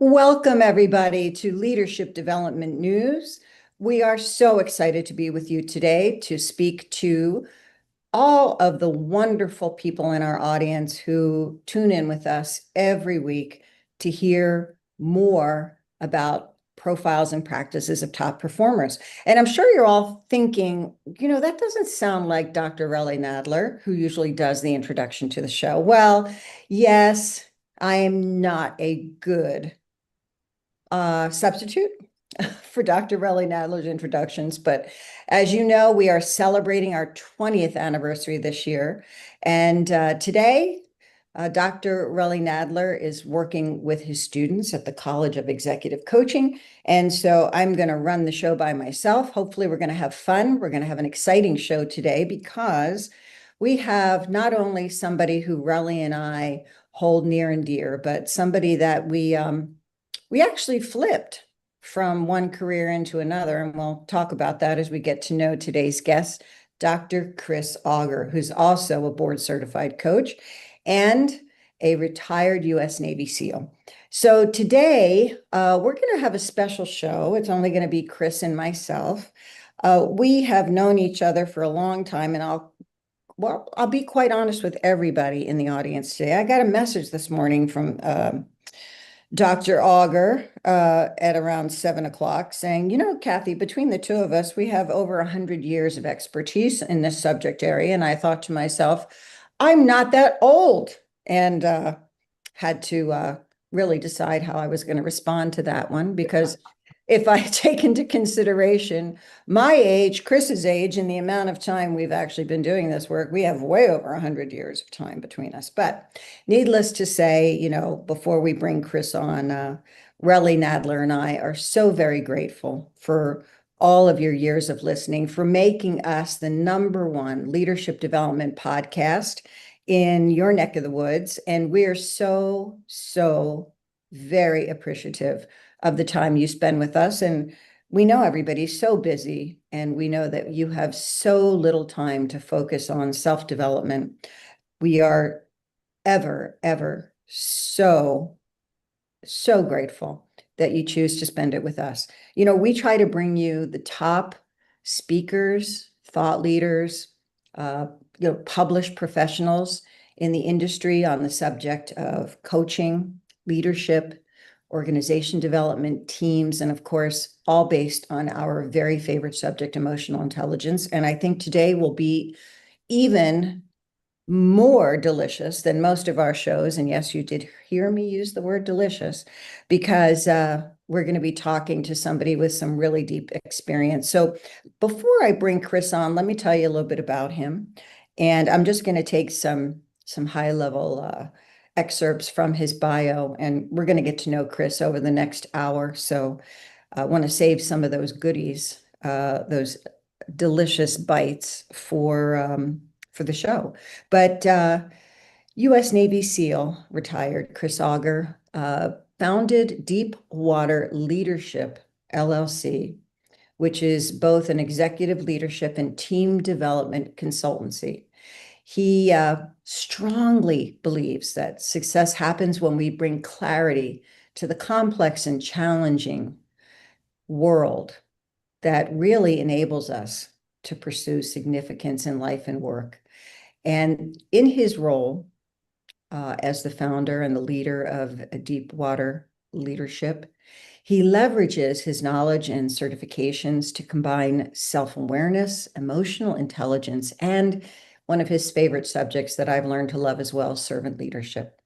Welcome, everybody, to Leadership Development News. We are so excited to be with you today to speak to all of the wonderful people in our audience who tune in with us every week to hear more about profiles and practices of top performers. And I'm sure you're all thinking, that doesn't sound like Dr. Relly Nadler, who usually does the introduction to the show. Well, yes, I am not a good substitute for Dr. Relly Nadler's introductions. But as you know, we are celebrating our 20th anniversary this year. And today, Dr. Relly Nadler is working with his students at the College of Executive Coaching. And so I'm going to run the show by myself. Hopefully, we're going to have fun. We're going to have an exciting show today because we have not only somebody who Relly and I hold near and dear, but somebody that we actually flipped from one career into another, and we'll talk about that as we get to know today's guest, Dr. Chris Auger, who's also a board-certified coach and a retired U.S. Navy SEAL. So today, we're going to have a special show. It's only going to be Chris and myself. We have known each other for a long time, and I'll be quite honest with everybody in the audience today. I got a message this morning from Dr. Auger at around 7 o'clock saying, Kathy, between the two of us, we have over 100 years of expertise in this subject area. And I thought to myself, I'm not that old, and had to really decide how I was going to respond to that one, because if I take into consideration my age, Chris's age, and the amount of time we've actually been doing this work, we have way over 100 years of time between us. But needless to say, before we bring Chris on, Relly Nadler and I are so very grateful for all of your years of listening, for making us the #1 leadership development podcast in your neck of the woods. And we are so, so very appreciative of the time you spend with us. And we know everybody's so busy, and we know that you have so little time to focus on self-development. We are ever, ever so, so grateful that you choose to spend it with us. We try to bring you the top speakers, thought leaders, published professionals in the industry on the subject of coaching, leadership, organization development, teams, and of course, all based on our very favorite subject, emotional intelligence. And I think today will be even more delicious than most of our shows. And yes, you did hear me use the word delicious, because we're going to be talking to somebody with some really deep experience. So before I bring Chris on, let me tell you a little bit about him. And I'm just going to take some high-level excerpts from his bio, and we're going to get to know Chris over the next hour. So I want to save some of those goodies, those delicious bites for the show. But U.S. Navy SEAL, retired Chris Auger, founded Deep Water Leadership, LLC, which is both an executive leadership and team development consultancy. He strongly believes that success happens when we bring clarity to the complex and challenging world that really enables us to pursue significance in life and work. And in his role as the founder and the leader of Deep Water Leadership, he leverages his knowledge and certifications to combine self-awareness, emotional intelligence, and one of his favorite subjects that I've learned to love as well, servant leadership.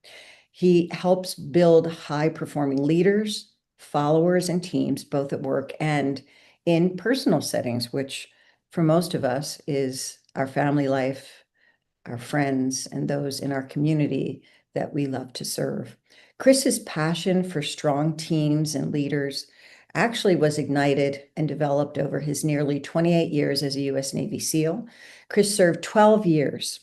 He helps build high-performing leaders, followers, and teams, both at work and in personal settings, which for most of us is our family life, our friends, and those in our community that we love to serve. Chris's passion for strong teams and leaders actually was ignited and developed over his nearly 28 years as a U.S. Navy SEAL. Chris served 12 years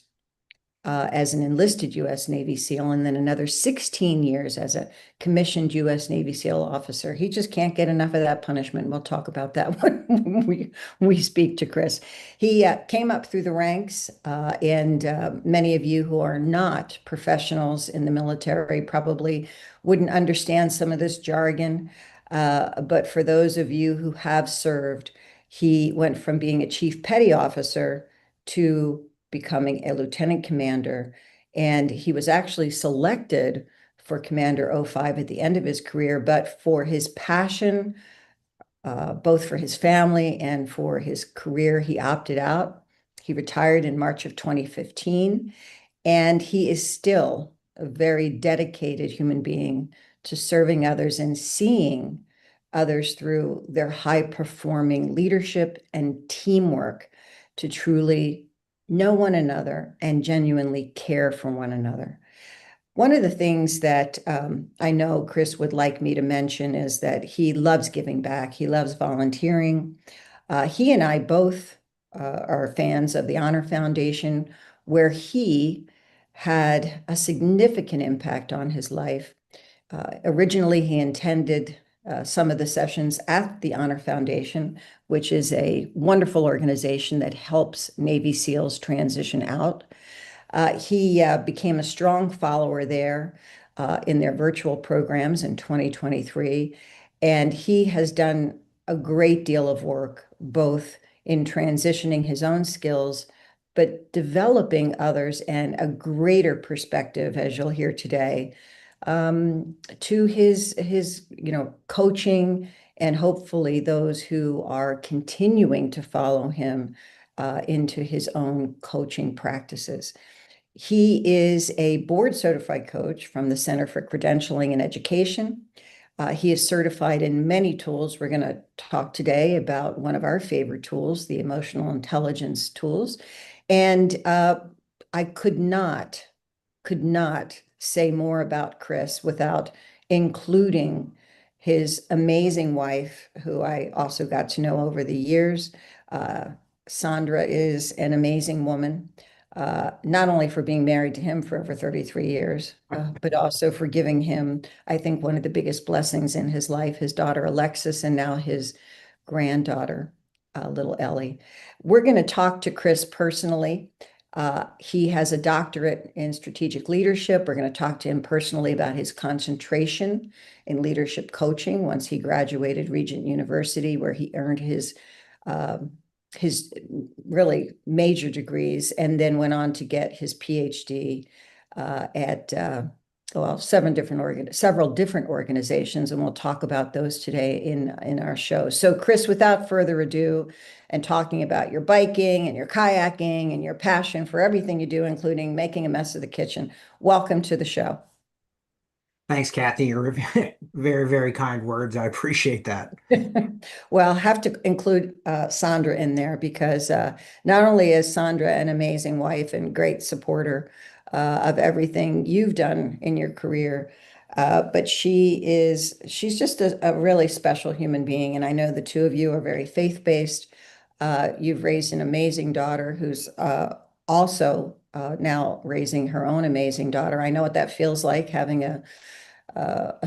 as an enlisted U.S. Navy SEAL, and then another 16 years as a commissioned U.S. Navy SEAL officer. He just can't get enough of that punishment. We'll talk about that when we speak to Chris. He came up through the ranks, and many of you who are not professionals in the military probably wouldn't understand some of this jargon. But for those of you who have served, he went from being a chief petty officer to becoming a lieutenant commander. And he was actually selected for Commander '05 at the end of his career, but for his passion, both for his family and for his career, he opted out. He retired in March of 2015, and he is still a very dedicated human being to serving others and seeing others through their high performing leadership and teamwork to truly know one another and genuinely care for one another. One of the things that I know Chris would like me to mention is that he loves giving back. He loves volunteering. He and I both are fans of the Honor Foundation, where he had a significant impact on his life. Originally, he intended some of the sessions at the Honor Foundation, which is a wonderful organization that helps Navy SEALs transition out. He became a strong follower there in their virtual programs in 2023, and he has done a great deal of work, both in transitioning his own skills, but developing others and a greater perspective, as you'll hear today, to his coaching, and hopefully those who are continuing to follow him into his own coaching practices. He is a board certified coach from the Center for Credentialing and Education. He is certified in many tools. We're going to talk today about one of our favorite tools, the emotional intelligence tools. And I could not say more about Chris without including his amazing wife, who I also got to know over the years. Sandra is an amazing woman, not only for being married to him for over 33 years, but also for giving him, I think, one of the biggest blessings in his life, his daughter Alexis, and now his granddaughter, little Ellie. We're going to talk to Chris personally. He has a doctorate in strategic leadership. We're going to talk to him personally about his concentration in leadership coaching once he graduated Regent University, where he earned his really major degrees, and then went on to get his PhD at several different organizations, and we'll talk about those today in our show. So, Chris, without further ado, and talking about your biking and your kayaking and your passion for everything you do, including making a mess of the kitchen, welcome to the show. Thanks, Kathy. Your very, very kind words. I appreciate that. Well, I'll have to include Sandra in there because not only is Sandra an amazing wife and great supporter of everything you've done in your career, but she's just a really special human being. And I know the two of you are very faith-based. You've raised an amazing daughter who's also now raising her own amazing daughter. I know what that feels like, having a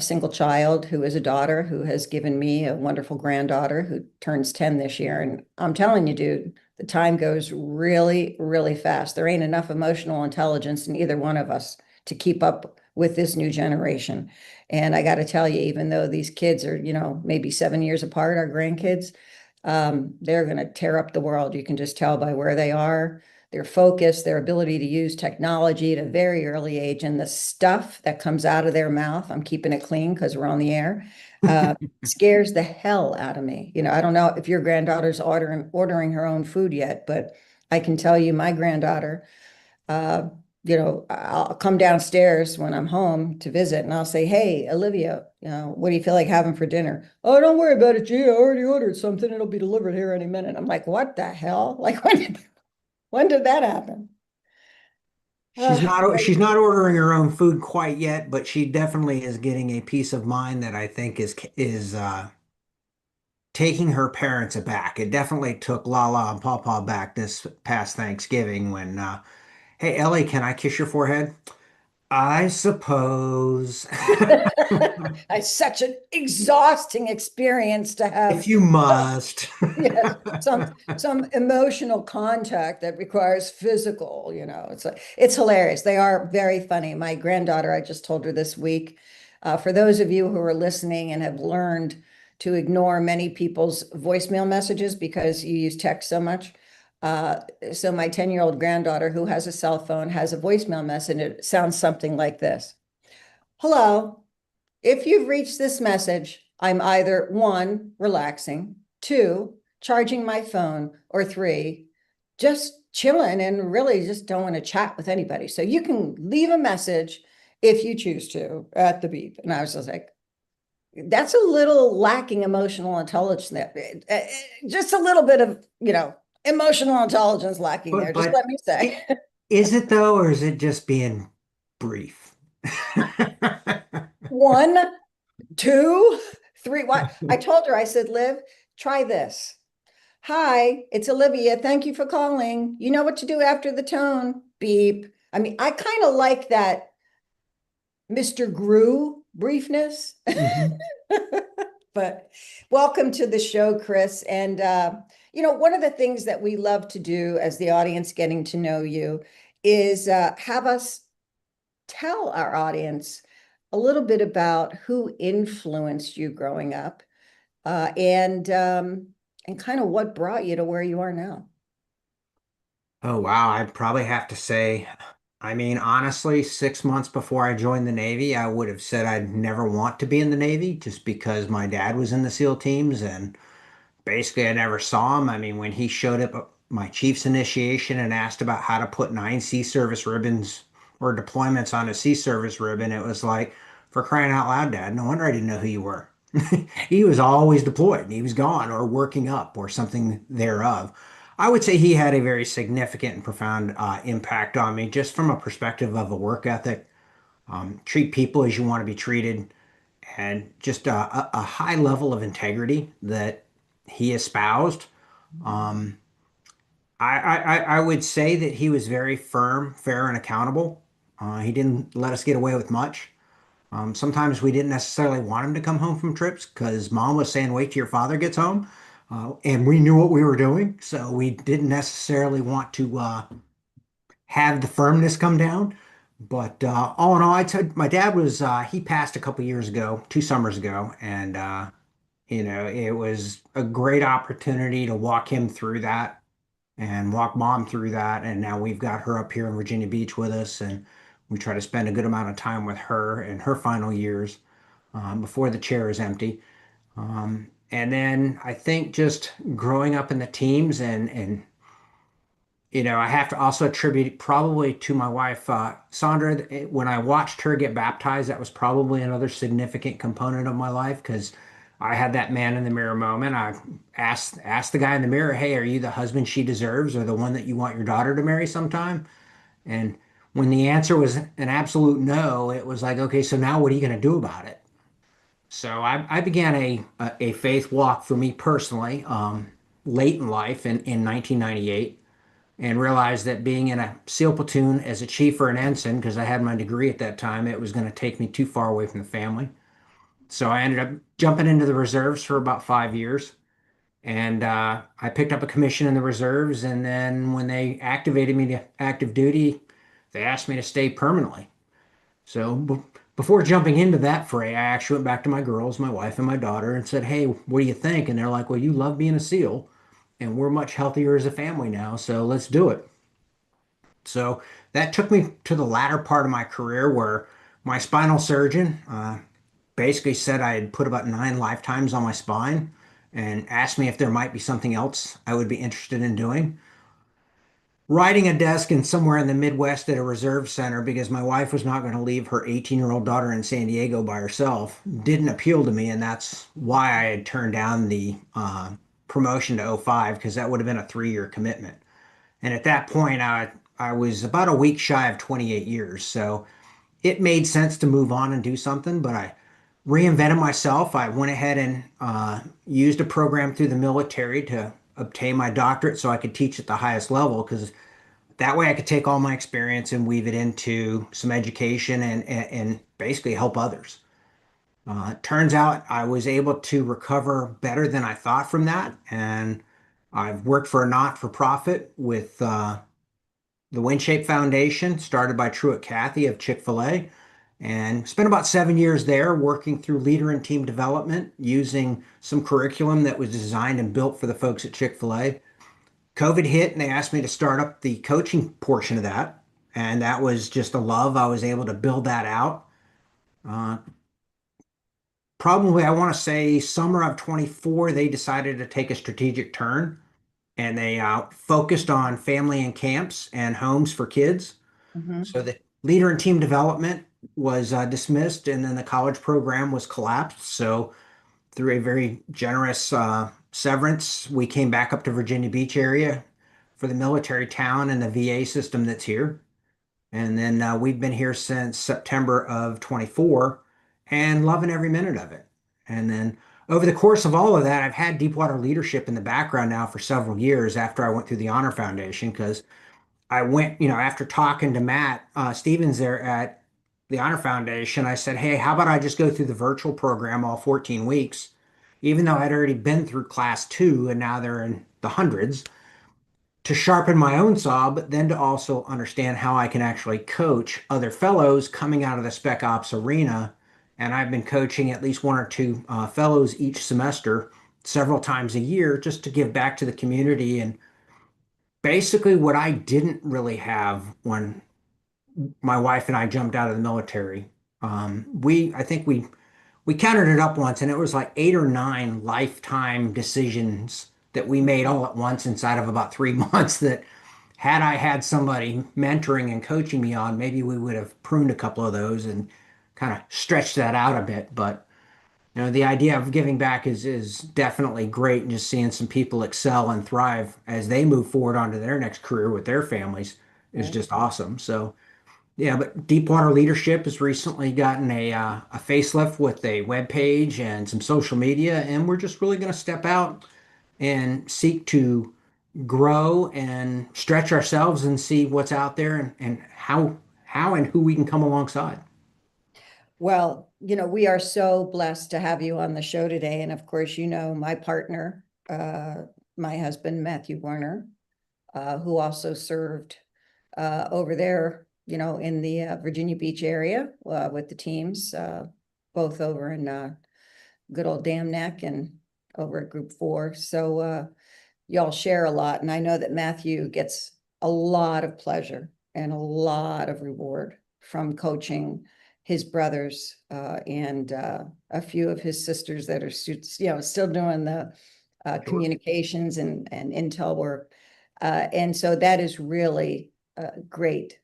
single child who is a daughter who has given me a wonderful granddaughter who turns 10 this year. And I'm telling you, dude, the time goes really, really fast. There ain't enough emotional intelligence in either one of us to keep up with this new generation. And I got to tell you, even though these kids are, maybe 7 years apart, our grandkids, they're going to tear up the world. You can just tell by where they are, their focus, their ability to use technology at a very early age, and the stuff that comes out of their mouth. I'm keeping it clean because we're on the air. Scares the hell out of me. I don't know if your granddaughter's ordering her own food yet, but I can tell you my granddaughter, I'll come downstairs when I'm home to visit and I'll say, "Hey, Olivia, what do you feel like having for dinner?" "Oh, don't worry about it, G. I already ordered something. It'll be delivered here any minute." I'm like, what the hell? Like, when did that happen? She's Uh, not ordering her own food quite yet, but she definitely is getting a peace of mind that I think is taking her parents aback. It definitely took Lala and Pawpaw back this past Thanksgiving when Hey, Ellie, can I kiss your forehead? I suppose. It's such an exhausting experience to have, If you must. yes, some emotional contact that requires physical, you know. It's hilarious. They are very funny. My granddaughter, I just told her this week, for those of you who are listening and have learned to ignore many people's voicemail messages because you use text so much. Uh, so my 10-year-old granddaughter who has a cell phone has a voicemail message and it sounds something like this. Hello. If you've reached this message, I'm either one, relaxing, two, charging my phone, or three, just chilling and really just don't want to chat with anybody. So you can leave a message if you choose to at the beep. And I was just like, that's a little lacking emotional intelligence there. Just a little bit of, emotional intelligence lacking But there. Just but let me say. it, is it though, or is it just being brief? One, two, three. What? I told her, I said, Liv, try this. Hi, it's Olivia. Thank you for calling. You know what to do after the tone. Beep. I mean, I kind of like that Mr. Gru briefness. Mhm. But welcome to the show, Chris. And, one of the things that we love to do as the audience getting to know you is have us tell our audience a little bit about who influenced you growing up and kind of what brought you to where you are now. Oh wow, I'd probably have to say, I mean, honestly, 6 months before I joined the Navy, I would have said I'd never want to be in the Navy just because my dad was in the SEAL teams and basically I never saw him. I mean, when he showed up at my chief's initiation and asked about how to put 9 sea service ribbons or deployments on a sea service ribbon, it was like, for crying out loud, Dad, no wonder I didn't know who you were. He was always deployed. He was gone or working up or something thereof. I would say he had a very significant and profound impact on me, just from a perspective of a work ethic. Treat people as you want to be treated, and just a high level of integrity that he espoused. Um, I would say that he was very firm, fair, and accountable. He didn't let us get away with much. Sometimes we didn't necessarily want him to come home from trips because mom was saying, wait till your father gets home. And we knew what we were doing. So we didn't necessarily want to have the firmness come down. But all in all, my dad was, he passed a couple years ago, 2 summers ago. And, it was a great opportunity to walk him through that and walk mom through that. And now we've got her up here in Virginia Beach with us. And we try to spend a good amount of time with her in her final years before the chair is empty. And then I think just growing up in the teams and I have to also attribute probably to my wife, Sandra. When I watched her get baptized, that was probably another significant component of my life because I had that man in the mirror moment. I asked the guy in the mirror, "Hey, are you the husband she deserves, or the one that you want your daughter to marry sometime?" And when the answer was an absolute no, it was like, okay, so now what are you going to do about it? So I began a faith walk for me personally, late in life in 1998, and realized that being in a SEAL platoon as a chief or an ensign, because I had my degree at that time, it was going to take me too far away from the family. So I ended up jumping into the reserves for about 5 years. And I picked up a commission in the reserves. And then when they activated me to active duty, they asked me to stay permanently. So before jumping into that fray, I actually went back to my girls, my wife, and my daughter, and said, "Hey, what do you think?" And they're like, "Well, you love being a SEAL, and we're much healthier as a family now, so let's do it." So that took me to the latter part of my career where my spinal surgeon basically said I had put about 9 lifetimes on my spine and asked me if there might be something else I would be interested in doing. Riding a desk in somewhere in the Midwest at a reserve center because my wife was not going to leave her 18-year-old daughter in San Diego by herself didn't appeal to me. And that's why I had turned down the promotion to '05 because that would have been a 3-year commitment. And at that point, I was about a week shy of 28 years. So it made sense to move on and do something, but I reinvented myself. I went ahead and used a program through the military to obtain my doctorate so I could teach at the highest level because that way I could take all my experience and weave it into some education and basically help others. Turns out I was able to recover better than I thought from that. And I've worked for a not-for-profit with the WinShape Foundation, started by Truett Cathy of Chick-fil-A, and spent about 7 years there working through leader and team development using some curriculum that was designed and built for the folks at Chick-fil-A. COVID hit and they asked me to start up the coaching portion of that. And that was just a love. I was able to build that out. Uh, Probably, I want to say summer of 24, they decided to take a strategic turn and they focused on family and camps and homes for kids. Mhm. So the leader and team development was dismissed, and then the college program was collapsed. So through a very generous severance, we came back up to Virginia Beach area for the military town and the VA system that's here. And then we've been here since September of 24 and loving every minute of it. And then over the course of all of that, I've had Deepwater leadership in the background now for several years after I went through the Honor Foundation because I went, after talking to Matt Stevens there at the Honor Foundation, I said, hey, how about I just go through the virtual program all 14 weeks, even though I'd already been through class two and now they're in the hundreds, to sharpen my own saw, but then to also understand how I can actually coach other fellows coming out of the spec ops arena. And I've been coaching at least one or two fellows each semester, several times a year, just to give back to the community and basically what I didn't really have when my wife and I jumped out of the military. I think we counted it up once, and it was like 8 or 9 lifetime decisions that we made all at once inside of about 3 months. That had I had somebody mentoring and coaching me on, maybe we would have pruned a couple of those and kind of stretched that out a bit. But the idea of giving back is definitely great, and just seeing some people excel and thrive as they move forward onto their next career with their families is Right. just awesome. So yeah, but Deepwater Leadership has recently gotten a facelift with a web page and some social media, and we're just really going to step out and seek to grow and stretch ourselves and see what's out there and how and who we can come alongside. Well, we are so blessed to have you on the show today. And of course, my partner, my husband, Matthew Warner, who also served over there, in the Virginia Beach area with the teams, both over in good old Dam Neck and over at Group 4. So y'all share a lot. And I know that Matthew gets a lot of pleasure and a lot of reward from coaching his brothers and a few of his sisters that are still doing the Sure. communications and intel work. And so that is really a great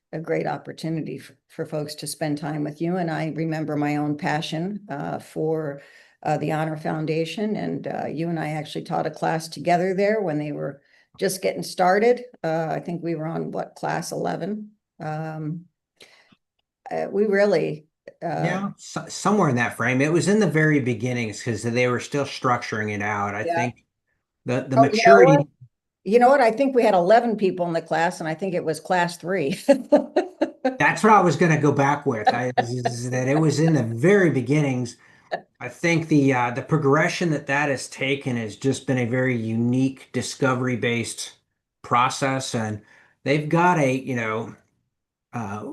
opportunity for folks to spend time with you. And I remember my own passion for the Honor Foundation. And you and I actually taught a class together there when they were just getting started. I think we were on class 11. We really, Yeah, somewhere in that frame. It was in the very beginnings because they were still structuring it out. I yeah. think the Oh, you know what? maturity. You know what? I think we had 11 people in the class, and I think it was class 3. That's what I was going to go back with. Is that it was in the very beginnings. I think the progression that has taken has just been a very unique discovery based process, and they've got uh,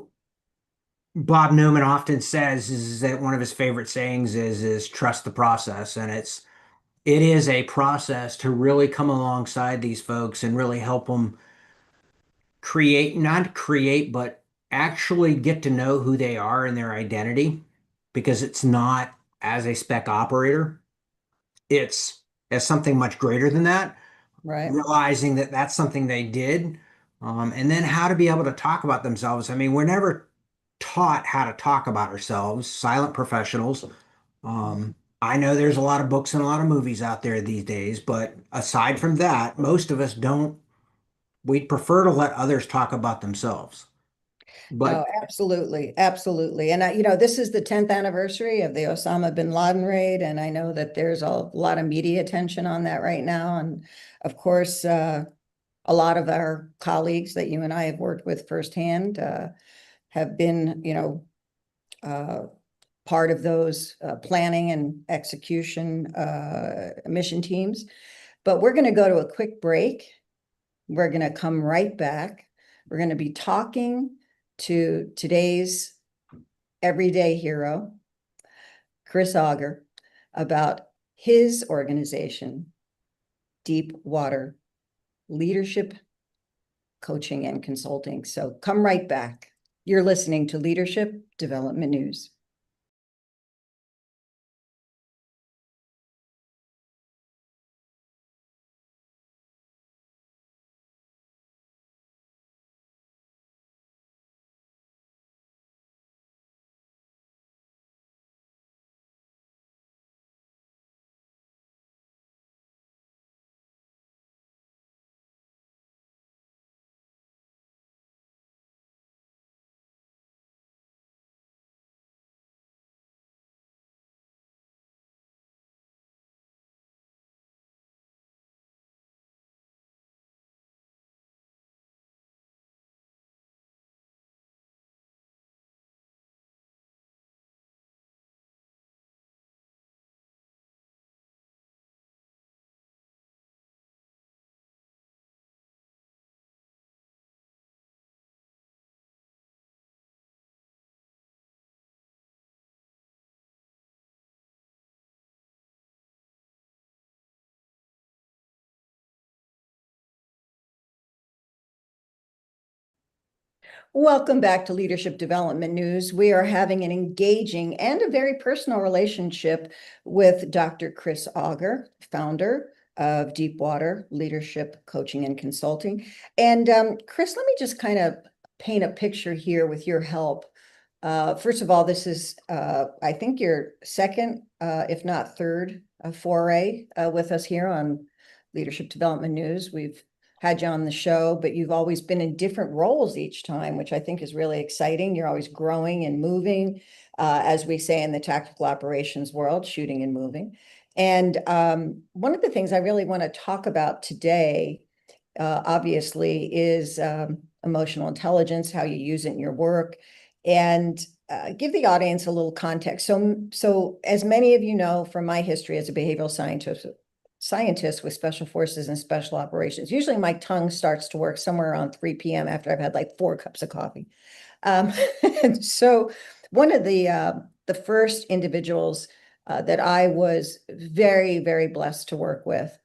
Bob Newman often says is that one of his favorite sayings is trust the process, and it is a process to really come alongside these folks and really help them create, not create, but actually get to know who they are and their identity, because it's not as a spec operator, it's as something much greater than that, Right. realizing that that's something they did, and then how to be able to talk about themselves. I mean, we're never taught how to talk about ourselves, silent professionals. I know there's a lot of books and a lot of movies out there these days, but aside from that, most of us don't. We'd prefer to let others talk about themselves. No, But absolutely, absolutely. And this is the 10th anniversary of the Osama bin Laden raid, and I know that there's a lot of media attention on that right now. And of course, A lot of our colleagues that you and I have worked with firsthand have been, uh, part of those planning and execution mission teams. But we're going to go to a quick break. We're going to come right back. We're going to be talking to today's everyday hero, Chris Auger, about his organization, Deep Water Leadership Coaching and Consulting. So come right back. You're listening to Leadership Development News. Welcome back to Leadership Development News. We are having an engaging and a very personal relationship with Dr. Chris Auger, founder of Deepwater Leadership Coaching and Consulting. And Chris, let me just kind of paint a picture here with your help. First of all, this is, I think, your second, if not third, foray with us here on Leadership Development News. We've had you on the show, but you've always been in different roles each time, which I think is really exciting. You're always growing and moving, as we say in the tactical operations world, shooting and moving. And one of the things I really want to talk about today, obviously, is emotional intelligence, how you use it in your work, and give the audience a little context. So as many of you know from my history as a behavioral scientist with special forces and special operations, usually my tongue starts to work somewhere around 3 p.m. after I've had like 4 cups of coffee. And so one of the first individuals that I was very, very blessed to work with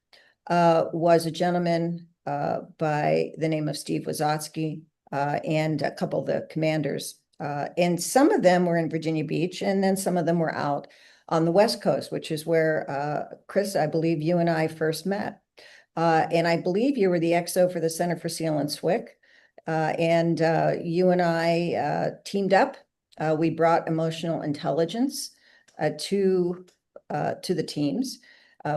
was a gentleman by the name of Steve Wazotsky and a couple of the commanders. And some of them were in Virginia Beach, and then some of them were out on the West Coast, which is where, Chris, I believe you and I first met. And I believe you were the XO for the Center for SEAL and SWCC. And you and I teamed up. We brought emotional intelligence to the teams.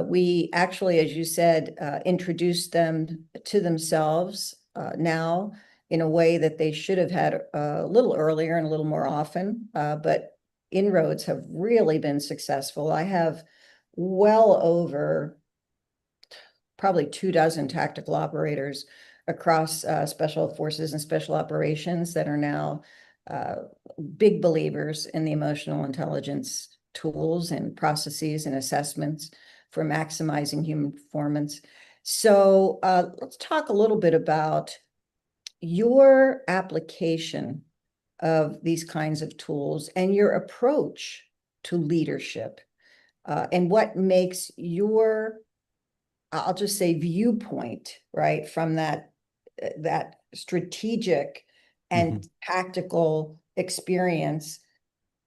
We actually, as you said, introduced them to themselves now in a way that they should have had a little earlier and a little more often. But inroads have really been successful. I have well over probably 24 tactical operators across special forces and special operations that are now big believers in the emotional intelligence tools and processes and assessments for maximizing human performance. So let's talk a little bit about your application of these kinds of tools and your approach to leadership, and what makes your, I'll just say, viewpoint, right, from that strategic and tactical experience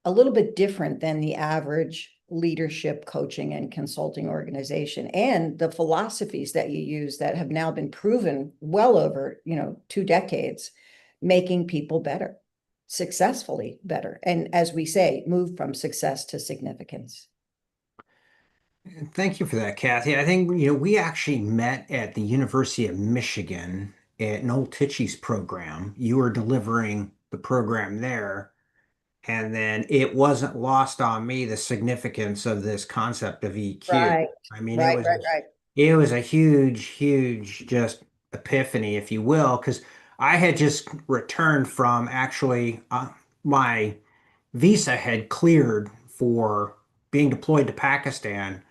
a little bit different than the average leadership coaching and consulting organization, and the philosophies that you use that have now been proven well over 2 decades, making people better, successfully better, and as we say, move from success to significance. Thank you for that, Kathy. I think, we actually met at the University of Michigan at Noel Tichy's program. You were delivering the program there, and then it wasn't lost on me the significance of this concept of EQ. Right, I mean, right, right, right. it was a huge, huge just epiphany, if you will, because I had just returned from actually my visa had cleared for being deployed to Pakistan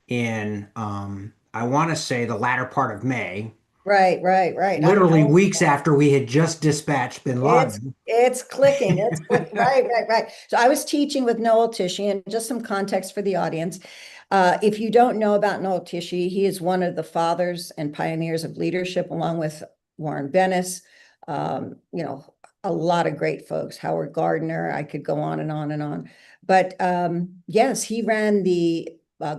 in I want to say the latter part of May, Right, right, right. I literally know. weeks after we had just dispatched bin It's Laden. it's clicking. It's clicking. Right, right, right. So I was teaching with Noel Tishy, and just some context for the audience. If you don't know about Noel Tishy, he is one of the fathers and pioneers of leadership, along with Warren Bennis. You know, a lot of great folks. Howard Gardner. I could go on and on and on. But yes, he ran the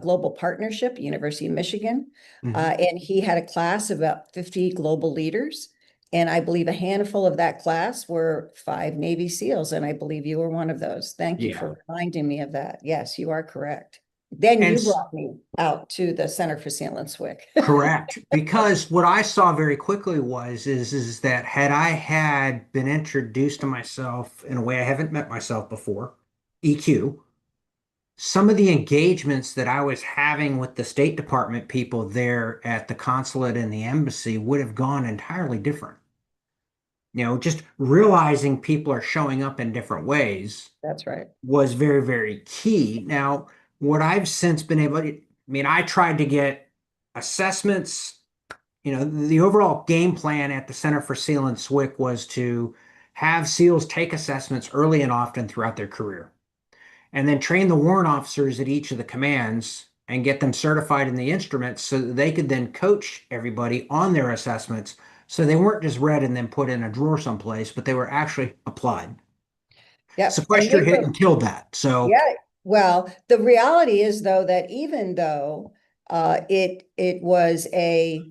Global Partnership, University of Michigan, Mhm. and he had a class of about 50 global leaders. And I believe a handful of that class were 5 Navy SEALs, and I believe you were one of those. Thank you Yeah. for reminding me of that. Yes, you are correct. Then And you brought me out to the Center for SEAL and SWCC. correct, because what I saw very quickly was that had I had been introduced to myself in a way I haven't met myself before, EQ, some of the engagements that I was having with the State Department people there at the consulate and the embassy would have gone entirely different. Just realizing people are showing up in different ways That's right. was very, very key. Now, what I've since been able to, I mean, I tried to get assessments. The overall game plan at the Center for SEAL and SWCC was to have SEALs take assessments early and often throughout their career, and then train the warrant officers at each of the commands and get them certified in the instruments so that they could then coach everybody on their assessments so they weren't just read and then put in a drawer someplace, but they were actually applied. Yep. And Sequester we hit were and killed that. So, Yeah, well, the reality is though that even though it was a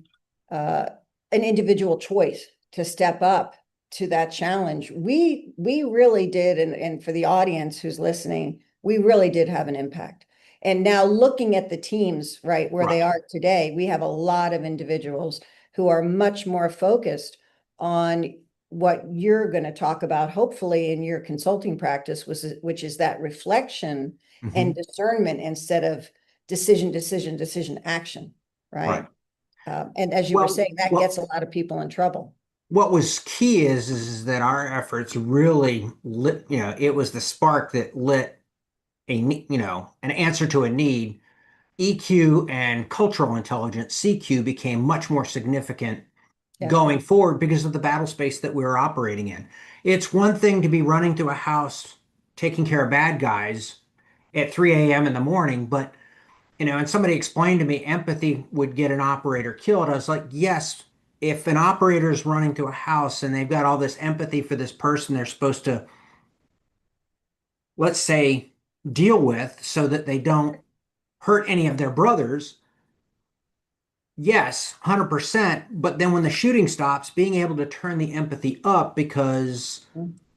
uh, an individual choice to step up to that challenge, we really did, and for the audience who's listening, we really did have an impact. And now looking at the teams, right, where they right, are today, we have a lot of individuals who are much more focused on what you're going to talk about, hopefully in your consulting practice, which is that reflection and hmm, discernment instead of decision, action, right. right? And as you were Well, saying, that gets a lot of people in trouble. what was key is that our efforts really lit, it was the spark that lit an answer to a need. EQ and cultural intelligence, CQ, became much more significant Yeah. going forward because of the battle space that we were operating in. It's one thing to be running through a house taking care of bad guys at 3 a.m. in the morning, but and somebody explained to me empathy would get an operator killed. I was like, yes, if an operator is running through a house and they've got all this empathy for this person they're supposed to, let's say, deal with so that they don't hurt any of their brothers, yes, 100%. But then when the shooting stops, being able to turn the empathy up because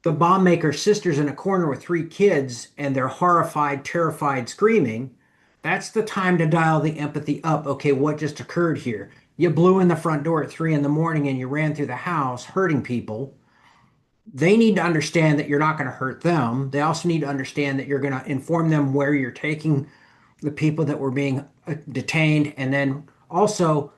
the bomb maker's sister's in a corner with 3 kids and they're horrified, terrified, screaming. That's the time to dial the empathy up. Okay, what just occurred here? You blew in the front door at 3 in the morning and you ran through the house hurting people. They need to understand that you're not going to hurt them. They also need to understand that you're going to inform them where you're taking the people that were being detained. And then also,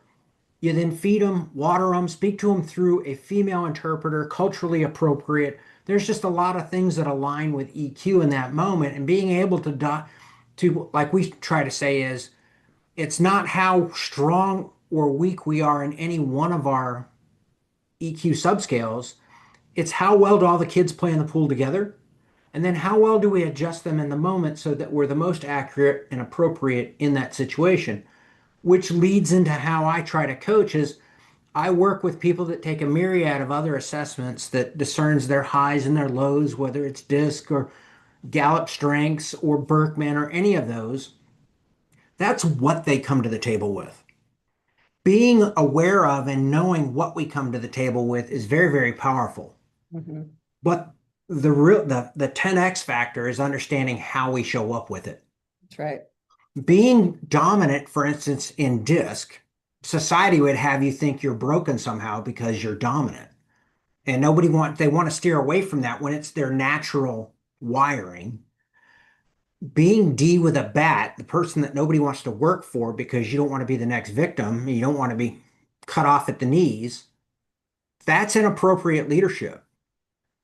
you then feed them, water them, speak to them through a female interpreter, culturally appropriate. There's just a lot of things that align with EQ in that moment, and being able to like we try to say is it's not how strong or weak we are in any one of our EQ subscales. It's how well do all the kids play in the pool together, and then how well do we adjust them in the moment so that we're the most accurate and appropriate in that situation, which leads into how I try to coach is I work with people that take a myriad of other assessments that discerns their highs and their lows, whether it's DISC or Gallup strengths or Berkman or any of those. That's what they come to the table with. Being aware of and knowing what we come to the table with is very, very powerful. Mhm. But the 10x factor is understanding how we show up with it. That's right. Being dominant, for instance, in DISC, society would have you think you're broken somehow because you're dominant. And they want to steer away from that when it's their natural wiring. Being D with a bat, the person that nobody wants to work for because you don't want to be the next victim, you don't want to be cut off at the knees, that's inappropriate leadership.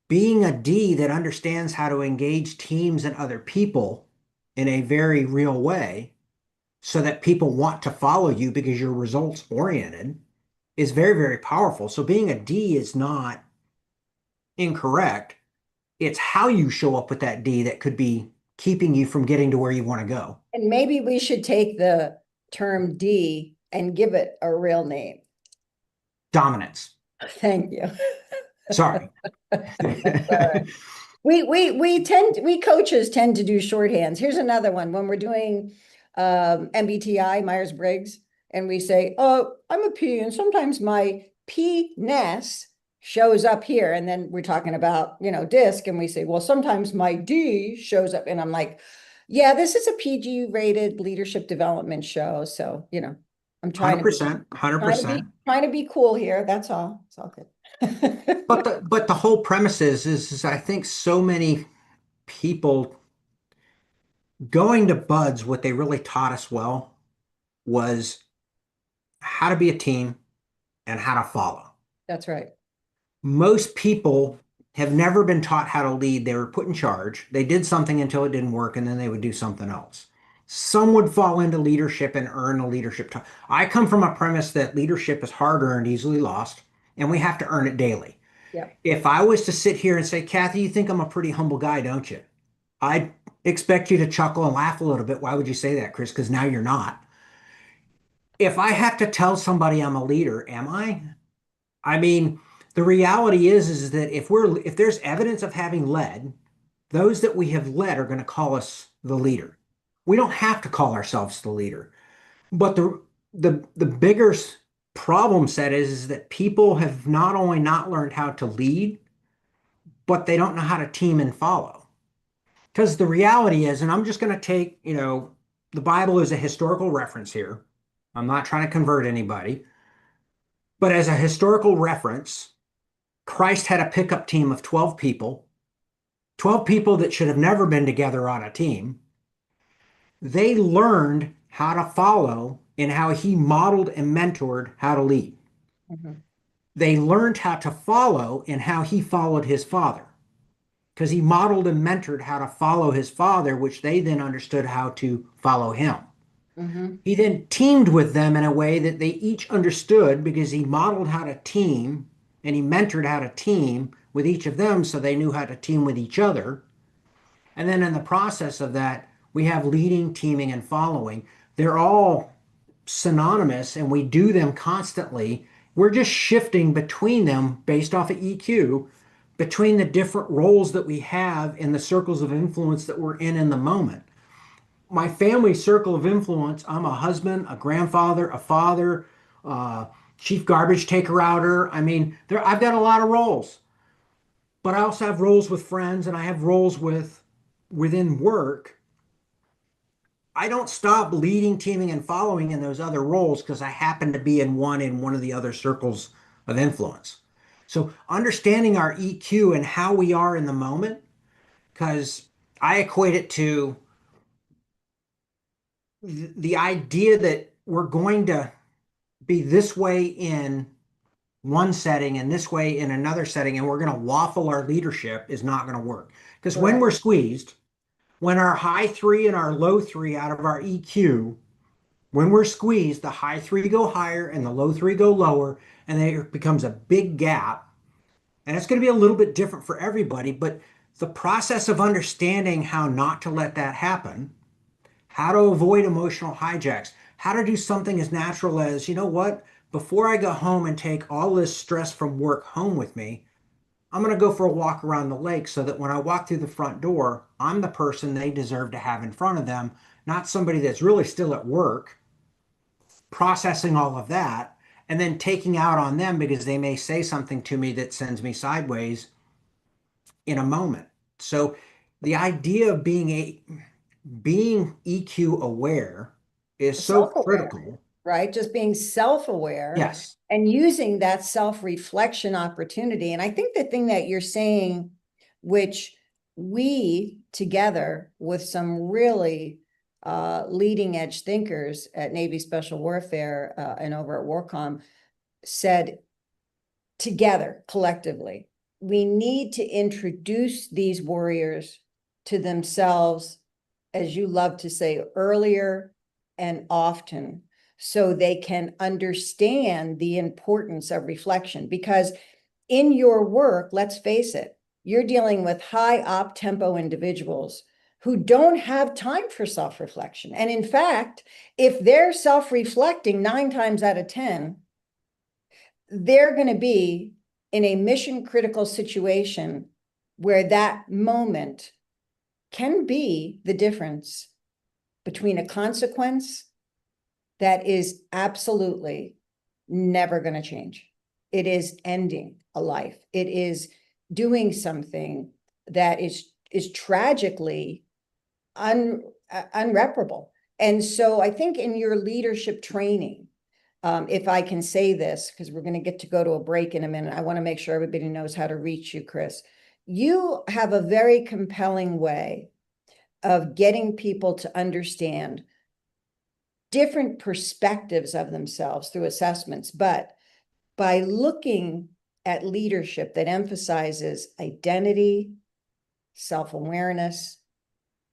Being a D that understands how to engage teams and other people in a very real way so that people want to follow you because you're results oriented is very, very powerful. So being a D is not incorrect. It's how you show up with that D that could be keeping you from getting to where you want to go. And maybe we should take the term D and give it a real name. Dominance. Thank you. Sorry. We coaches tend to do shorthands. Here's another one. When we're doing MBTI, Myers-Briggs, and we say, oh, I'm a P, and sometimes my P-ness shows up here. And then we're talking about, disc, and we say, well, sometimes my D shows up. And I'm like, yeah, this is a PG rated leadership development show. So, I'm trying to 100%, 100%. trying to be cool here. That's all. It's all good. But the whole premise is I think so many people going to Buds, what they really taught us well was how to be a team and how to follow. That's right. Most people have never been taught how to lead. They were put in charge. They did something until it didn't work, and then they would do something else. Some would fall into leadership and earn a leadership. I come from a premise that leadership is hard earned, easily lost, and we have to earn it daily. Yeah. If I was to sit here and say, Kathy, you think I'm a pretty humble guy, don't you? I'd expect you to chuckle and laugh a little bit. Why would you say that, Chris? Because now you're not. If I have to tell somebody I'm a leader, am I? I mean, the reality is that if there's evidence of having led, those that we have led are going to call us the leader. We don't have to call ourselves the leader. But the bigger problem set is that people have not only not learned how to lead, but they don't know how to team and follow. Because the reality is, and I'm just going to take, the Bible is a historical reference here. I'm not trying to convert anybody, but as a historical reference, Christ had a pickup team of 12 people that should have never been together on a team. They learned how to follow and how he modeled and mentored how to lead. Mhm. They learned how to follow and how he followed his father because he modeled and mentored how to follow his father, which they then understood how to follow him. Mhm. He then teamed with them in a way that they each understood because he modeled how to team and he mentored how to team with each of them so they knew how to team with each other. And then in the process of that, we have leading, teaming, and following. They're all synonymous and we do them constantly. We're just shifting between them based off of EQ, between the different roles that we have in the circles of influence that we're in the moment. My family circle of influence, I'm a husband, a grandfather, a father, uh, chief garbage taker outer. I mean, I've got a lot of roles, but I also have roles with friends and I have roles within work. I don't stop leading, teaming, and following in those other roles because I happen to be in one of the other circles of influence. So understanding our EQ and how we are in the moment, because I equate it to the idea that we're going to be this way in one setting and this way in another setting, and we're going to waffle our leadership is not going to work. Because when Correct. we're squeezed, when our high three and our low three out of our EQ, when we're squeezed, the high three go higher and the low three go lower, and there becomes a big gap. And it's going to be a little bit different for everybody, but the process of understanding how not to let that happen, how to avoid emotional hijacks, how to do something as natural as, you know what, before I go home and take all this stress from work home with me, I'm going to go for a walk around the lake so that when I walk through the front door, I'm the person they deserve to have in front of them, not somebody that's really still at work, processing all of that, and then taking out on them because they may say something to me that sends me sideways in a moment. So the idea of being EQ aware is so Self-aware, critical. right? Just being self-aware Yes. and using that self-reflection opportunity. And I think the thing that you're saying, which we together with some really leading edge thinkers at Navy Special Warfare and over at Warcom said together, collectively, we need to introduce these warriors to themselves, as you love to say, earlier and often, so they can understand the importance of reflection. Because in your work, let's face it, you're dealing with high op tempo individuals who don't have time for self-reflection. And in fact, if they're self-reflecting 9 times out of 10, they're going to be in a mission critical situation where that moment can be the difference between a consequence that is absolutely never going to change. It is ending a life. It is doing something that is tragically unreparable. And so I think in your leadership training, if I can say this, because we're going to get to go to a break in a minute, I want to make sure everybody knows how to reach you, Chris. You have a very compelling way of getting people to understand different perspectives of themselves through assessments, but by looking at leadership that emphasizes identity, self-awareness,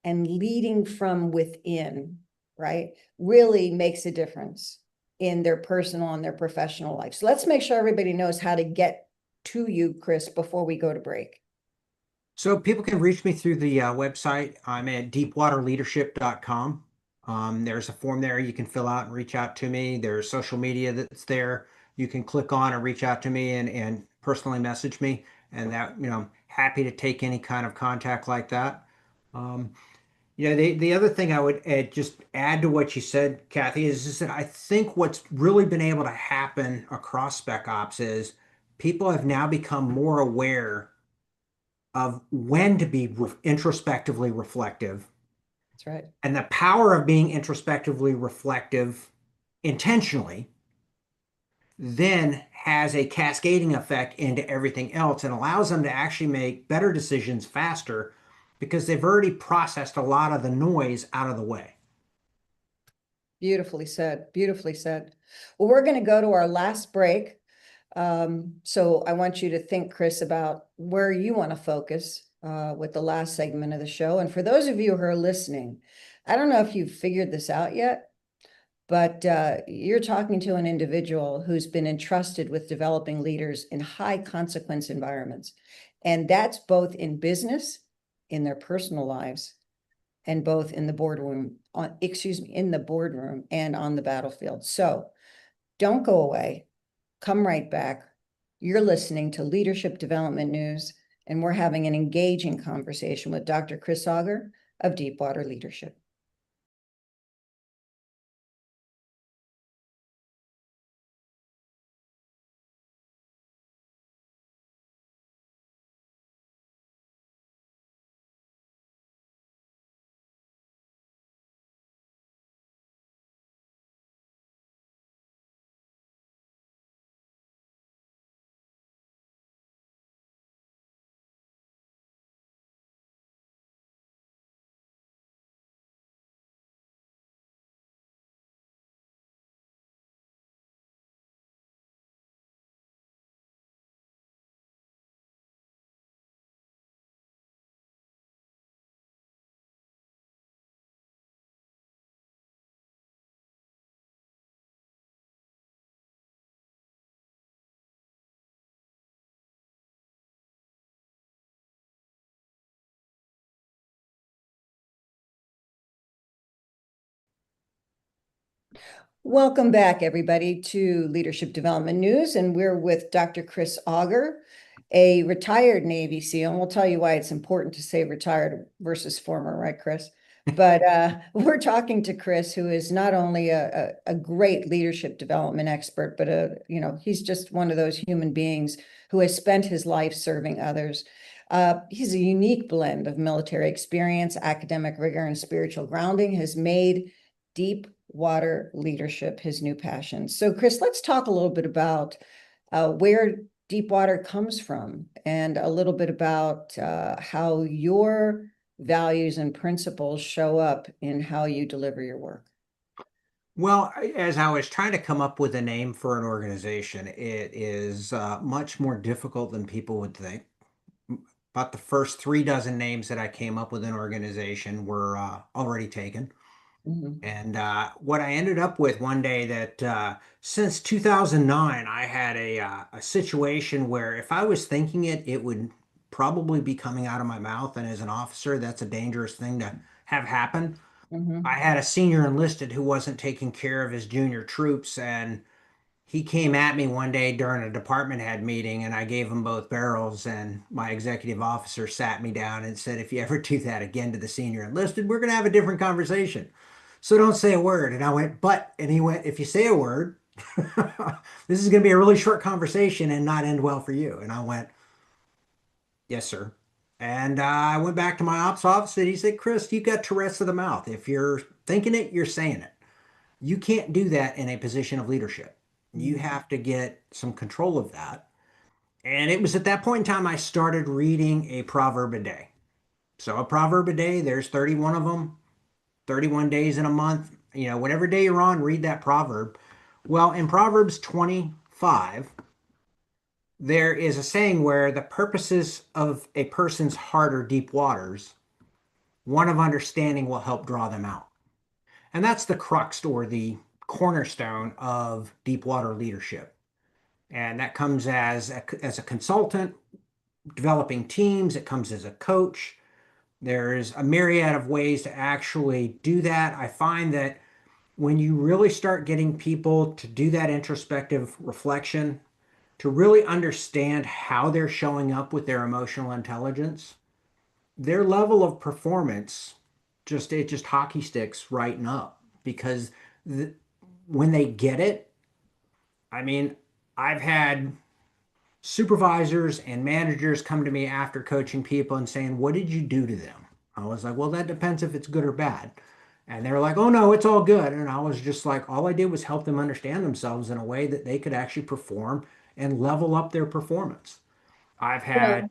and leading from within, right, really makes a difference in their personal and their professional life. So let's make sure everybody knows how to get to you, Chris, before we go to break. So people can reach me through the website. I'm at deepwaterleadership.com. There's a form there you can fill out and reach out to me. There's social media that's there. You can click on and reach out to me and personally message me. And that, happy to take any kind of contact like that. Um, the other thing I would just add to what you said, Kathy, is that I think what's really been able to happen across Spec Ops is people have now become more aware of when to be introspectively reflective That's right. and the power of being introspectively reflective intentionally then has a cascading effect into everything else and allows them to actually make better decisions faster because they've already processed a lot of the noise out of the way. Beautifully said. Beautifully said. Well, we're going to go to our last break. So I want you to think, Chris, about where you want to focus with the last segment of the show. And for those of you who are listening, I don't know if you've figured this out yet, but you're talking to an individual who's been entrusted with developing leaders in high consequence environments. And that's both in business, in their personal lives, and both in the boardroom, in the boardroom and on the battlefield. So don't go away. Come right back. You're listening to Leadership Development News, and we're having an engaging conversation with Dr. Chris Auger of Deepwater Leadership. Welcome back, everybody, to Leadership Development News, and we're with Dr. Chris Auger, a retired Navy SEAL, and we'll tell you why it's important to say retired versus former, right, Chris? But we're talking to Chris, who is not only a great leadership development expert, but he's just one of those human beings who has spent his life serving others. He's a unique blend of military experience, academic rigor, and spiritual grounding has made deep water leadership his new passion. So, Chris, let's talk a little bit about where deep water comes from and a little bit about how your values and principles show up in how you deliver your work. Well, as I was trying to come up with a name for an organization, it is much more difficult than people would think. About the first 3 dozen names that I came up with an organization were already taken. Mhm, And what I ended up with one day that since 2009, I had a situation where if I was thinking it, it would probably be coming out of my mouth. And as an officer, that's a dangerous thing to have happen. I mhm, had a senior enlisted who wasn't taking care of his junior troops, and he came at me one day during a department head meeting, and I gave him both barrels. And my executive officer sat me down and said, "If you ever do that again to the senior enlisted, we're going to have a different conversation. So don't say a word." And I went, "But," and he went, "If you say a word, this is going to be a really short conversation and not end well for you." And I went, "Yes, sir." And I went back to my ops office and he said, "Chris, you got Tourette's of the mouth. If you're thinking it, you're saying it. You can't do that in a position of leadership. You mhm. have to get some control of that." And it was at that point in time I started reading a proverb a day. So a proverb a day, there's 31 of them, 31 days in a month. Whatever day you're on, read that proverb. Well, in Proverbs 25, there is a saying where the purposes of a person's heart are deep waters. One of understanding will help draw them out. And that's the crux or the cornerstone of deep water leadership. And that comes as a consultant, developing teams, it comes as a coach. There's a myriad of ways to actually do that. I find that when you really start getting people to do that introspective reflection, to really understand how they're showing up with their emotional intelligence, their level of performance just hockey sticks right up because the, when they get it, I mean, I've had supervisors and managers come to me after coaching people and saying, "What did you do to them?" I was like, "Well, that depends if it's good or bad." And they're like, "Oh, no, it's all good." And I was just like, all I did was help them understand themselves in a way that they could actually perform and level up their performance. I've You had, know,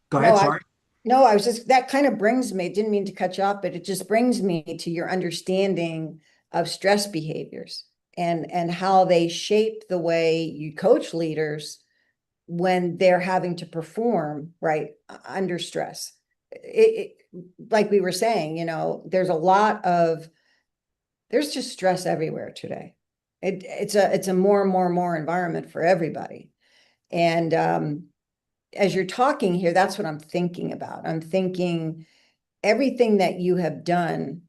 go no, ahead, I sorry. no, I was just that kind of brings me, didn't mean to cut you off, but it just brings me to your understanding of stress behaviors and how they shape the way you coach leaders when they're having to perform right under stress. Like we were saying, there's just stress everywhere today. It's a more environment for everybody. And as you're talking here, that's what I'm thinking about. I'm thinking everything that you have done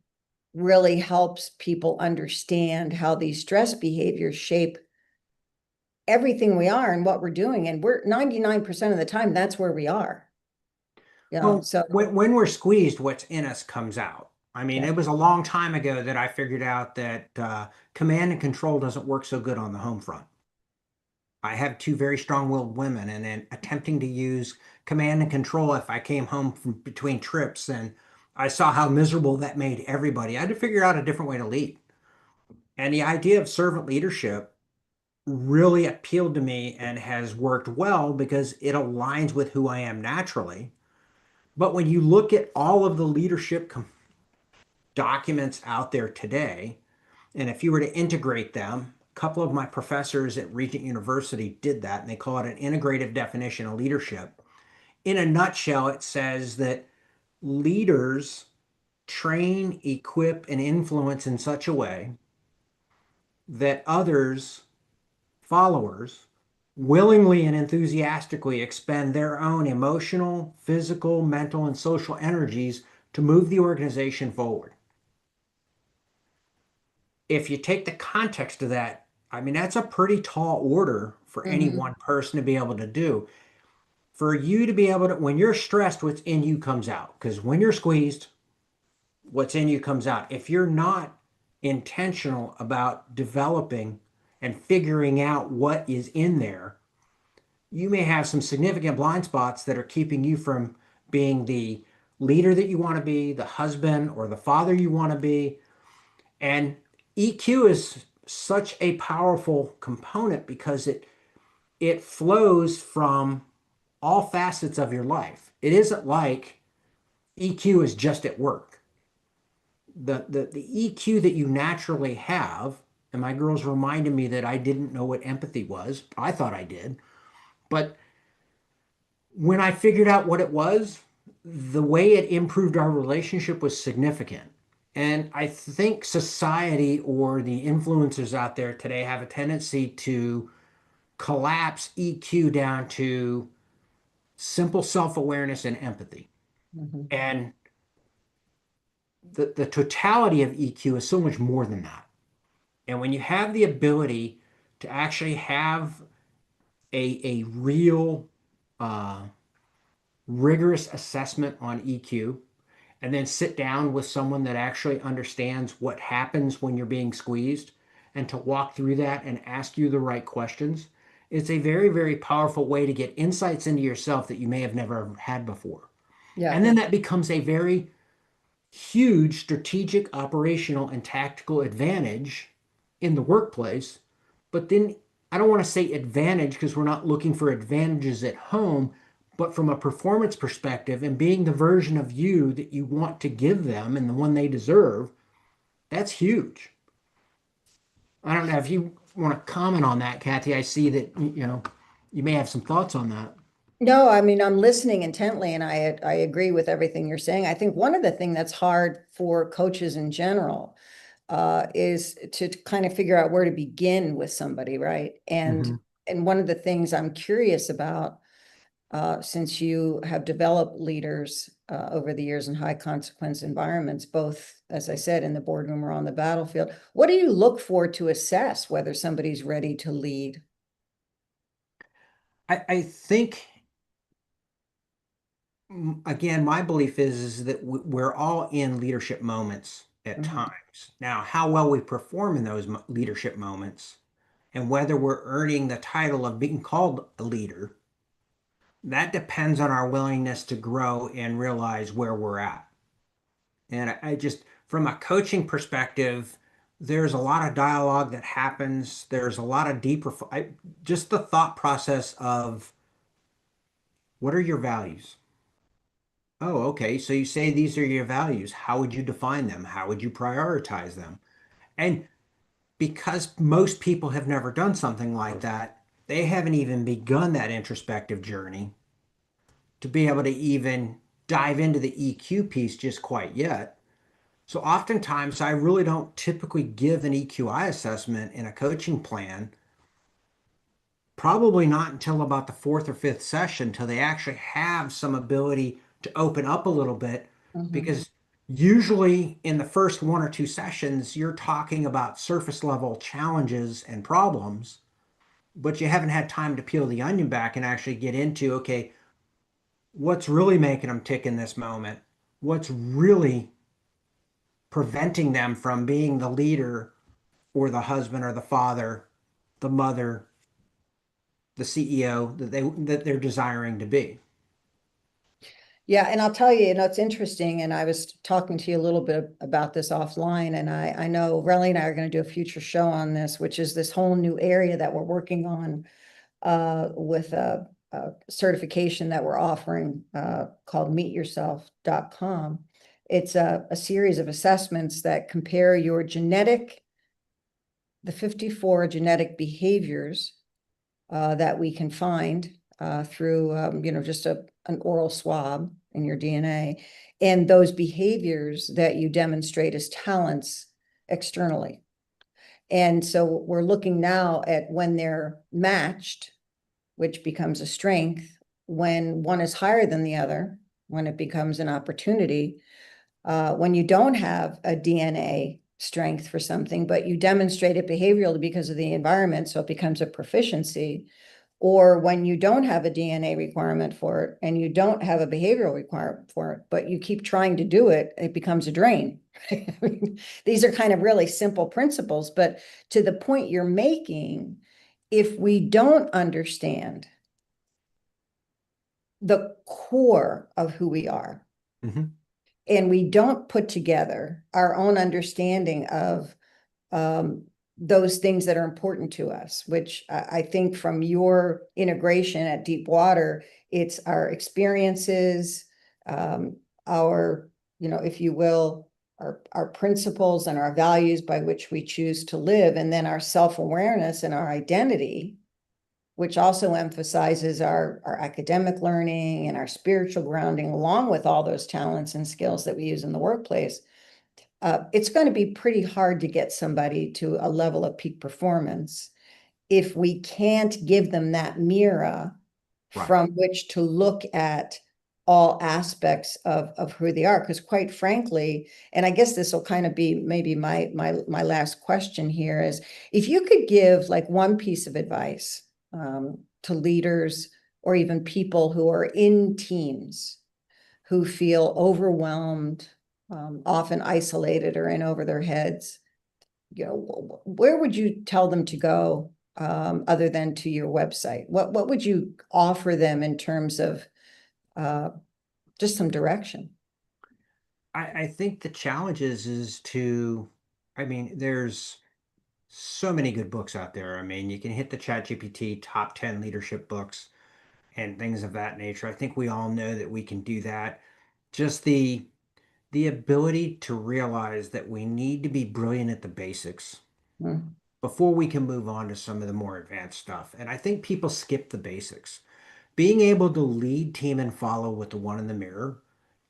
really helps people understand how these stress behaviors shape everything we are and what we're doing. And we're 99% of the time, that's where we are. Well, So when we're squeezed, what's in us comes out. I mean, yeah. it was a long time ago that I figured out that command and control doesn't work so good on the home front. I have two very strong-willed women, and then attempting to use command and control if I came home from between trips, and I saw how miserable that made everybody. I had to figure out a different way to lead. And the idea of servant leadership really appealed to me and has worked well because it aligns with who I am naturally. But when you look at all of the leadership documents out there today, and if you were to integrate them, a couple of my professors at Regent University did that, and they call it an integrative definition of leadership. In a nutshell, it says that leaders train, equip, and influence in such a way that others, followers, willingly and enthusiastically expend their own emotional, physical, mental, and social energies to move the organization forward. If you take the context of that, I mean, that's a pretty tall order for any Mhm. one person to be able to do. For you to be able to, when you're stressed, what's in you comes out. Because when you're squeezed, what's in you comes out. If you're not intentional about developing and figuring out what is in there, you may have some significant blind spots that are keeping you from being the leader that you want to be, the husband or the father you want to be. And EQ is such a powerful component because it flows from all facets of your life. It isn't like EQ is just at work. the EQ that you naturally have. And my girls reminded me that I didn't know what empathy was. I thought I did. But when I figured out what it was, the way it improved our relationship was significant. And I think society or the influencers out there today have a tendency to collapse EQ down to simple self-awareness and empathy. Mhm. And the totality of EQ is so much more than that. And when you have the ability to actually have a real uh, rigorous assessment on EQ, and then sit down with someone that actually understands what happens when you're being squeezed and to walk through that and ask you the right questions, it's a very, very powerful way to get insights into yourself that you may have never had before. Yeah. And then that becomes a very huge strategic, operational, and tactical advantage in the workplace. But then I don't want to say advantage because we're not looking for advantages at home, but from a performance perspective and being the version of you that you want to give them and the one they deserve, that's huge. I don't know if you want to comment on that, Kathy. I see that you may have some thoughts on that. No, I mean, I'm listening intently and I agree with everything you're saying. I think one of the things that's hard for coaches in general is to kind of figure out where to begin with somebody, right? Mhm. And one of the things I'm curious about, since you have developed leaders over the years in high consequence environments, both, as I said, in the boardroom or on the battlefield, what do you look for to assess whether somebody's ready to lead? I think again, my belief is that we're all in leadership moments at Mhm. times. Now, how well we perform in those leadership moments and whether we're earning the title of being called a leader, that depends on our willingness to grow and realize where we're at. And I just, from a coaching perspective, there's a lot of dialogue that happens. There's a lot of deeper, just the thought process of what are your values? Oh, okay. So you say these are your values. How would you define them? How would you prioritize them? And because most people have never done something like that, they haven't even begun that introspective journey to be able to even dive into the EQ piece just quite yet. So oftentimes, I really don't typically give an EQI assessment in a coaching plan, probably not until about the fourth or fifth session, till they actually have some ability to open up a little bit. Mhm. Because usually in the first one or two sessions, you're talking about surface level challenges and problems, but you haven't had time to peel the onion back and actually get into, okay, what's really making them tick in this moment? What's really preventing them from being the leader or the husband or the father, the mother, the CEO that they're desiring to be? Yeah, and I'll tell you, it's interesting, and I was talking to you a little bit about this offline, and I know Relly and I are going to do a future show on this, which is this whole new area that we're working on with a certification that we're offering called meetyourself.com. It's a series of assessments that compare your the 54 genetic behaviors that we can find through, just an oral swab in your DNA, and those behaviors that you demonstrate as talents externally. And so we're looking now at when they're matched, which becomes a strength, when one is higher than the other, when it becomes an opportunity, when you don't have a DNA strength for something, but you demonstrate it behaviorally because of the environment, so it becomes a proficiency, or when you don't have a DNA requirement for it and you don't have a behavioral requirement for it, but you keep trying to do it, it becomes a drain. I mean, these are kind of really simple principles, but to the point you're making, if we don't understand the core of who we are, Mhm. and we don't put together our own understanding of um, those things that are important to us, which I think from your integration at Deep Water, it's our experiences, our, if you will, our principles and our values by which we choose to live, and then our self-awareness and our identity, which also emphasizes our academic learning and our spiritual grounding, along with all those talents and skills that we use in the workplace. It's going to be pretty hard to get somebody to a level of peak performance if we can't give them that mirror Right. from which to look at all aspects of who they are. Because quite frankly, and I guess this will kind of be maybe my last question here is, if you could give like one piece of advice to leaders or even people who are in teams who feel overwhelmed, often isolated or in over their heads, where would you tell them to go, other than to your website? What would you offer them in terms of uh, just some direction? I think the challenge is to, I mean, there's so many good books out there. I mean, you can hit the ChatGPT top 10 leadership books and things of that nature. I think we all know that we can do that. Just the ability to realize that we need to be brilliant at the basics Mm. before we can move on to some of the more advanced stuff. And I think people skip the basics. Being able to lead, team, and follow with the one in the mirror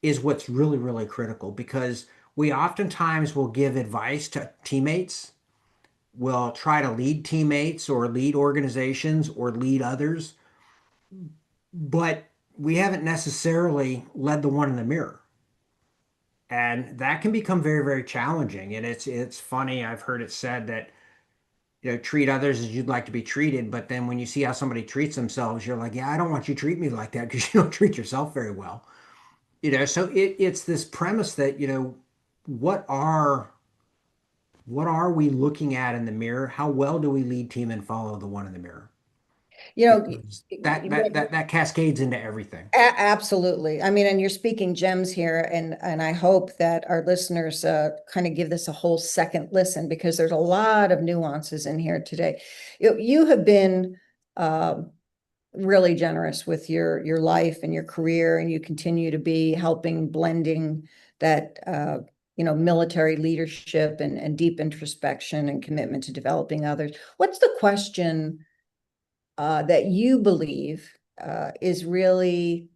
is what's really, really critical, because we oftentimes will give advice to teammates. We'll try to lead teammates or lead organizations or lead others, but we haven't necessarily led the one in the mirror. And that can become very, very challenging. And it's funny, I've heard it said that, treat others as you'd like to be treated. But then when you see how somebody treats themselves, you're like, yeah, I don't want you to treat me like that, because you don't treat yourself very well. So it's this premise that, what are what are we looking at in the mirror? How well do we lead, team, and follow the one in the mirror? You know, Because that cascades into everything. absolutely. I mean, and you're speaking gems here, and I hope that our listeners kind of give this a whole second listen, because there's a lot of nuances in here today. You have been uh, really generous with your life and your career, and you continue to be helping blending that military leadership and deep introspection and commitment to developing others. What's the question that you believe is really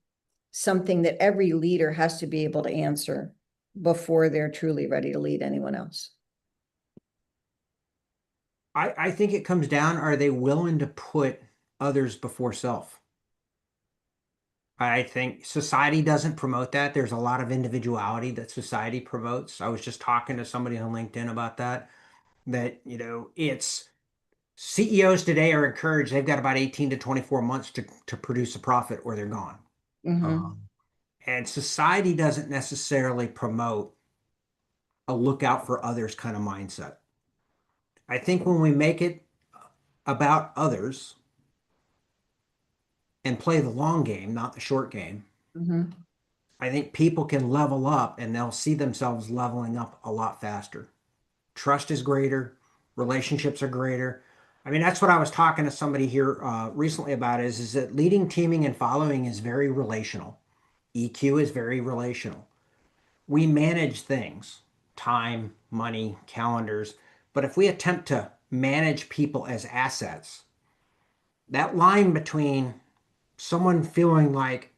something that every leader has to be able to answer before they're truly ready to lead anyone else? I think it comes down, are they willing to put others before self? I think society doesn't promote that. There's a lot of individuality that society promotes. I was just talking to somebody on LinkedIn about that, it's CEOs today are encouraged, they've got about 18 to 24 months to produce a profit or they're gone. Mm-hmm. Um, and society doesn't necessarily promote a look out for others kind of mindset. I think when we make it about others and play the long game, not the short game, Mm-hmm. I think people can level up and they'll see themselves leveling up a lot faster. Trust is greater, relationships are greater. I mean, that's what I was talking to somebody here recently about is that leading, teaming, and following is very relational. EQ is very relational. We manage things, time, money, calendars, but if we attempt to manage people as assets, that line between someone feeling like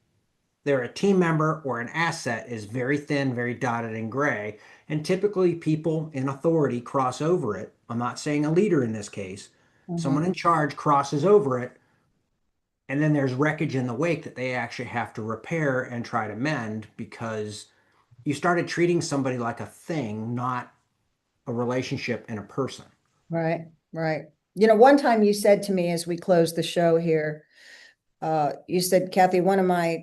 they're a team member or an asset is very thin, very dotted and gray. And typically, people in authority cross over it. I'm not saying a leader in this case. Someone Mm-hmm. in charge crosses over it. And then there's wreckage in the wake that they actually have to repair and try to mend, because you started treating somebody like a thing, not a relationship and a person. Right, right. One time you said to me as we closed the show here, you said, Kathy, one of my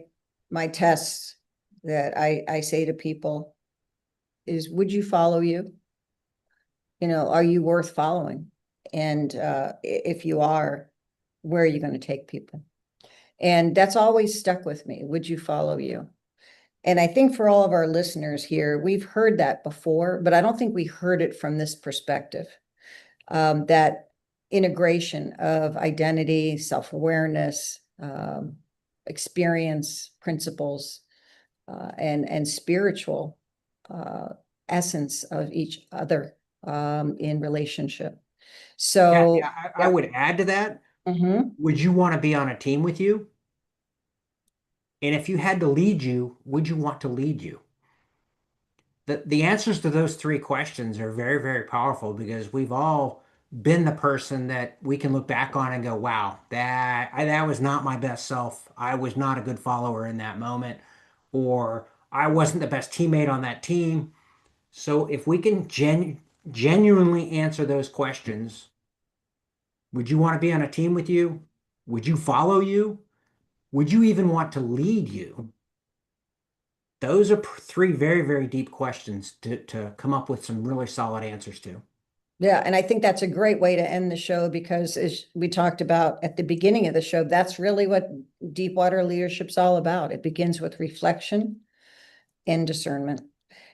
tests that I say to people is, would you follow you? Are you worth following? And if you are, where are you going to take people? And that's always stuck with me. Would you follow you? And I think for all of our listeners here, we've heard that before, but I don't think we heard it from this perspective. That integration of identity, self-awareness, experience, principles, and spiritual essence of each other in relationship. Yeah, So, yeah, I yeah. would add to that. Mhm. Would you want to be on a team with you? And if you had to lead you, would you want to lead you? The answers to those three questions are very, very powerful because we've all been the person that we can look back on and go, wow, that was not my best self. I was not a good follower in that moment, or I wasn't the best teammate on that team. So if we can genuinely answer those questions, would you want to be on a team with you? Would you follow you? Would you even want to lead you? Those are three very, very deep questions to come up with some really solid answers to. Yeah, and I think that's a great way to end the show because as we talked about at the beginning of the show, that's really what deep water leadership's all about. It begins with reflection and discernment.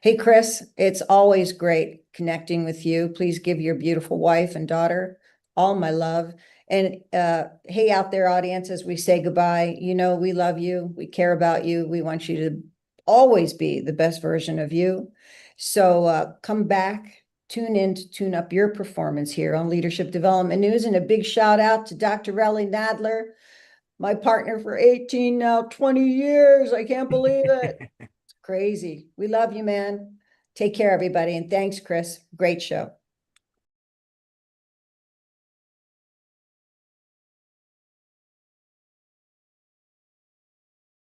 Hey, Chris, it's always great connecting with you. Please give your beautiful wife and daughter all my love. And hey, out there, audience, as we say goodbye, you know, we love you. We care about you. We want you to always be the best version of you. So come back, tune in to tune up your performance here on Leadership Development News. And a big shout out to Dr. Relly Nadler, my partner for 18, now 20 years. I can't believe it. Crazy. We love you, man. Take care, everybody. And thanks, Chris. Great show.